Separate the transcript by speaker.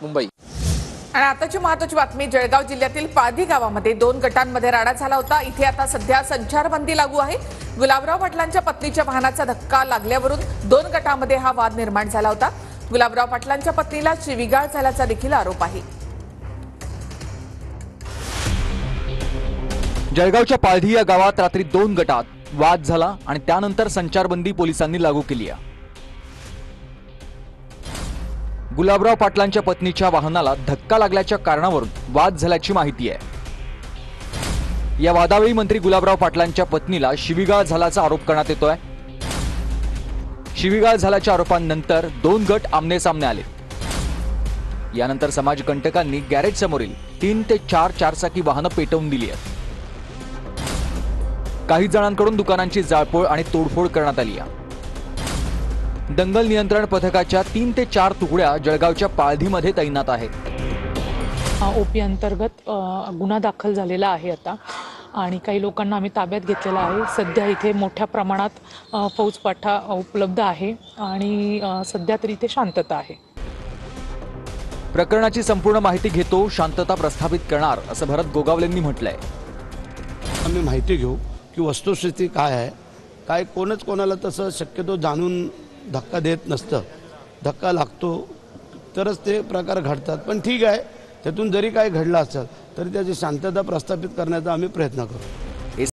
Speaker 1: मुंबई।
Speaker 2: आणि आताची महत्त्वाची बातमी, जळगाव जिल्ह्यातील पाळधी गावामध्ये 2 गटांमध्ये राडा झाला होता। इथे आता सध्या संचारबंदी लागू आहे। गुलाबराव पाटलांच्या पत्नीच्या वाहनाचा धक्का लागल्यावरून 2 गटांमध्ये हा वाद निर्माण झाला होता। गुलाबराव पाटलांच्या पत्नीला शिवीगाळ झाल्याचा देखील आरोप आहे।
Speaker 3: जळगावच्या पाळधी या गावात रात्री 2 गटात वाद झाला आणि त्यानंतर संचारबंदी पोलिसांनी लागू केली आहे। गुलाबराव पाटलांच्या पत्नीच्या वाहनाला धक्का लागल्याच्या कारणावरून वाद झाल्याची माहिती आहे। या वादावेळी मंत्री गुलाबराव पाटलांच्या पत्नीला शिवीगाळ झाल्याचा आरोप करण्यात येतोय। शिवीगाळ झाल्याच्या आरोपांनंतर 2 गट आमनेसामने आले। यानंतर समाजकंटकांनी गॅरेज समोरील 3 ते 4 चारचाकी वाहनं पेटवून दिली आहेत। काही जणांकडून दुकानांची जाळपोळ आणि तोडफोड करण्यात आली आहे। दंगल नियंत्रण पथकाच्या 3 ते 4 तुकड्या जळगावच्या पाळधीमध्ये तैनात आहेत।
Speaker 4: ओपी अंतर्गत गुन्हा दाखल झालेला आहे आता आणि काही लोकांना आम्ही ताब्यात घेतलेला आहे। सध्या इथे मोठ्या प्रमाणात फौजपाठा उपलब्ध आहे आणि सध्या तरी इथे शांतता आहे।
Speaker 3: प्रकरणाची संपूर्ण माहिती घेतो, शांतता प्रस्थापित करणार असं भरत गोगावलेंनी म्हटलंय।
Speaker 5: आम्ही माहिती घेऊ की वस्तुस्थिती काय आहे, काय कोणच कोणाला तसं शक्यतो जाणून धक्का देत नसतं। धक्का लागतो तरच ते प्रकार घडतात। पण ठीक आहे, त्यातून जरी काय घडलं असेल तरी त्याची शांतता प्रस्थापित करण्याचा आम्ही प्रयत्न करू।